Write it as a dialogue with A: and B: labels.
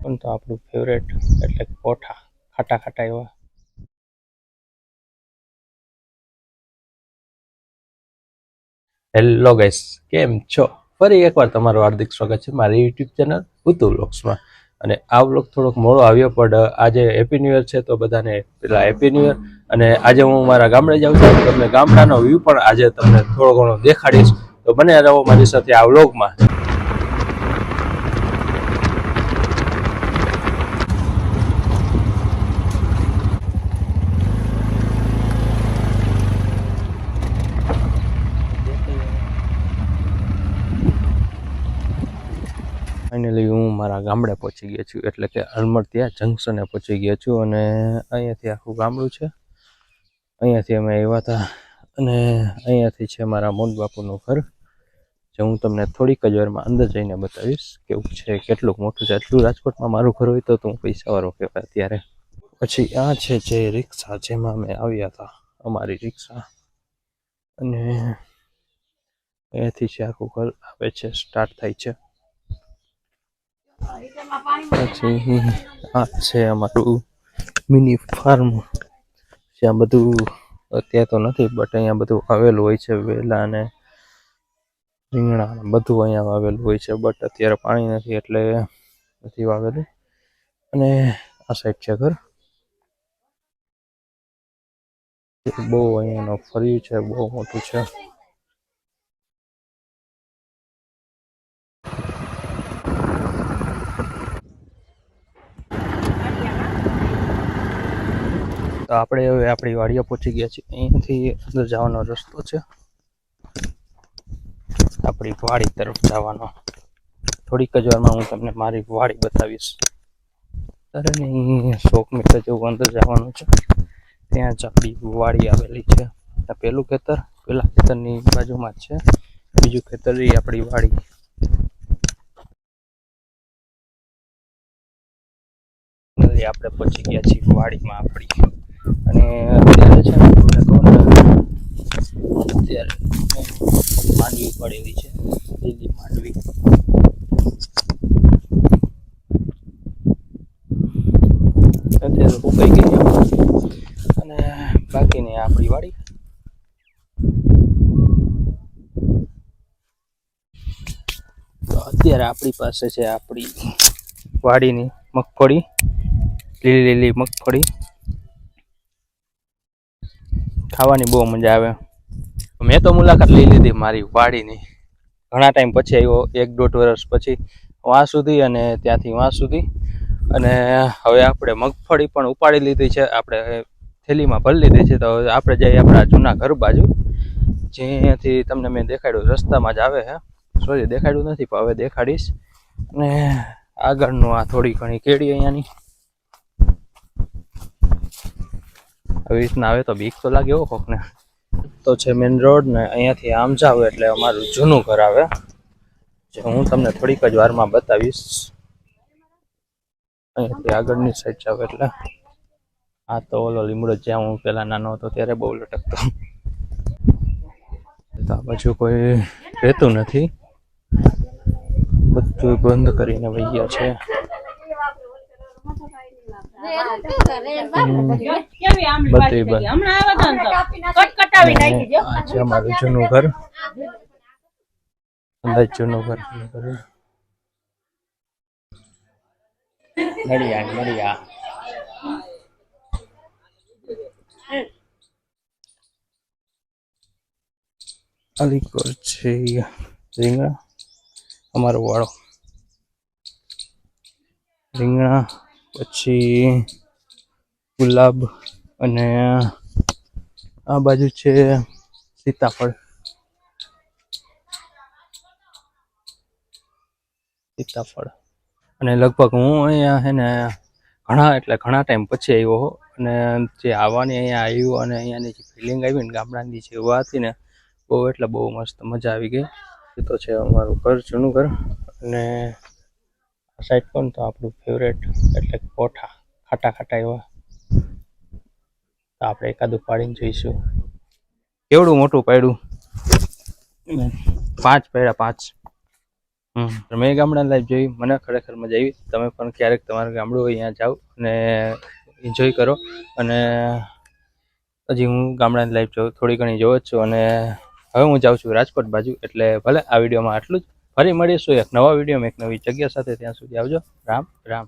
A: પણ તો આપણું ફેવરેટ એટલે કોઠા, ખાટા ખાટા એવા. હેલો ગાઈસ, કેમ છો? ફરી એકવાર તમારું હાર્દિક સ્વાગત છે મારી યુટ્યુબ ચેનલ ઉતુ વ્લોગ્સમાં. અને આ વ્લોગ થોડોક મોડો આવ્યો, પણ આજે હેપી ન્યૂ યર છે તો બધાને પેલા હેપી ન્યૂ યર. અને આજે હું મારા ગામડે જાઉં છું, તમને ગામડાનો વ્યૂ પણ આજે તમને થોડો ઘણો દેખાડીશ. તો બને રહો મારી સાથે આ વ્લોગમાં. ફાઇનલી હું મારા ગામડે પહોંચી ગયો છું, એટલે કે અલમરતિયા જંકશને પહોંચી ગયો છું. અને અહીંયાથી આખું ગામડું છે. અહીંયાથી અમે આવ્યા હતા અને અહીંયાથી છે મારા મોટ બાપુનું ઘર, જે હું તમને થોડીક જ વારમાં અંદર જઈને બતાવીશ કેવું છે, કેટલું મોટું છે. એટલું રાજકોટમાં મારું ઘર હોય તો હું પૈસાવાળો કહેવાય અત્યારે. પછી આ છે જે રિક્ષા જેમાં અમે આવ્યા હતા, અમારી રિક્ષા. અને અહીંયાથી છે આખું ઘર આવે છે, સ્ટાર્ટ થાય છે. પછી આ છે અમારું મિની ફાર્મ. જ્યાં બધું અત્યારે તો નથી, બટ અહીંયા બધું આવેલું હોય છે. વેલા અને રીંગણા બધું અહીંયા વાવેલું હોય છે, બટ અત્યારે પાણી નથી એટલે નથી વાવેલું. અને આ સાઈડ છે ઘર. બહુ અહીંયાનો ફર્યું છે, બહુ મોટું છે. તો આપણે હવે આપણી વાડીએ પહોંચી ગયા છીએ. અહીંયાથી અંદર જવાનો રસ્તો છે, આપણી વાડી તરફ જવાનો. થોડીક જ વારમાં હું તમને મારી વાડી બતાવીશ. અરે નહીં, 100 મીટર જેવું અંદર જવાનું છે, ત્યાં જ આપણી વાડી આવેલી છે. આ પેલા ખેતરની બાજુમાં જ છે, બીજું ખેતર એ આપણી વાડી. આપણે પહોંચી ગયા છીએ વાડીમાં આપણી. અને અત્યારે છે ને તમને કહું ને, અત્યારે માંડવી પડેલી છે, લીલી માંડવી. અત્યારે ઉકાઈ ગઈ અને બાકીની આપણી વાડી. તો અત્યારે આપણી પાસે છે આપણી વાડીની મગફળી, લીલી લીલી મગફળી. ખાવાની બહુ મજા આવે. મેં તો મુલાકાત લઈ લીધી મારી વાડીની ઘણા ટાઈમ પછી આવ્યો, 1-1.5 વર્ષ પછી વાં સુધી, અને ત્યાંથી વાં સુધી. અને હવે આપણે મગફળી પણ ઉપાડી લીધી છે, આપણે થેલીમાં ભરી લીધી છે. તો હવે આપણે જઈએ આપણા જૂના ઘર બાજુ, જ્યાંથી તમને મેં દેખાડ્યું રસ્તામાં જ આવે છે. સોરી, દેખાડ્યું નથી પણ હવે દેખાડીશ. અને આગળનું આ થોડી ઘણી કેડી અહીંયાની. આવી રીતના આવે તો બીક તો લાગે એવો કોકને. તો છે મેઇન રોડ, ને અહીંયાથી આમ જાવ એટલે અમારું જૂનું ઘર આવે, જે હું તમને થોડીક જ વારમાં બતાવીશ. અહીંયાથી આગળની સાઈડ જાવ એટલે આ તો ઓલો લીમડો, જ્યાં હું પેલા નાનો હતો ત્યારે બહુ લટકતો. તો આ બાજુ કોઈ રહેતું નથી, બધું બંધ કરીને વહી ગયા છે. અમારું જૂનું ઘર, જૂનું ઘર નડિયા. અલીકોર છે રીંગણા, અમારો વાળો રીંગણા. પછી ગુલાબ, અને આ બાજુ છે સીતાફળ. અને લગભગ હું અહીંયા છે ને ઘણા ટાઈમ પછી આવ્યો. અને જે આવવાની અહીંયા આવ્યું અને અહીંયાની જે ફિલિંગ આવી ને ગામડાની જે હવા હતી ને, બહુ એટલે બહુ મસ્ત મજા આવી ગઈ. એ તો છે અમારું ઘર, જૂનું ઘર. અને આ સાઈડ પણ તો આપણું ફેવરેટ એટલે કોઠા, ખાટા ખાટા એવા. તો આપણે એકાદું પાડીને જોઈશું. કેવડું મોટું પાડ્યું, 5 પાડ્યા, 5. મેં ગામડાની લાઈફ જોઈ, મને ખરેખર મજા આવી. તમે પણ ક્યારેક તમારું ગામડું હોય અહીંયા જાઓ અને એન્જોય કરો. અને હજી હું ગામડાની લાઈફ જોઉં, થોડી ઘણી જોઉં જ છું. અને હવે હું જાઉં છું રાજકોટ બાજુ. એટલે ભલે આ વિડીયોમાં આટલું જ. ફરી મળીશું એક નવા વિડીયોમાં એક નવી જગ્યા સાથે. ત્યાં સુધી આવજો. રામ રામ.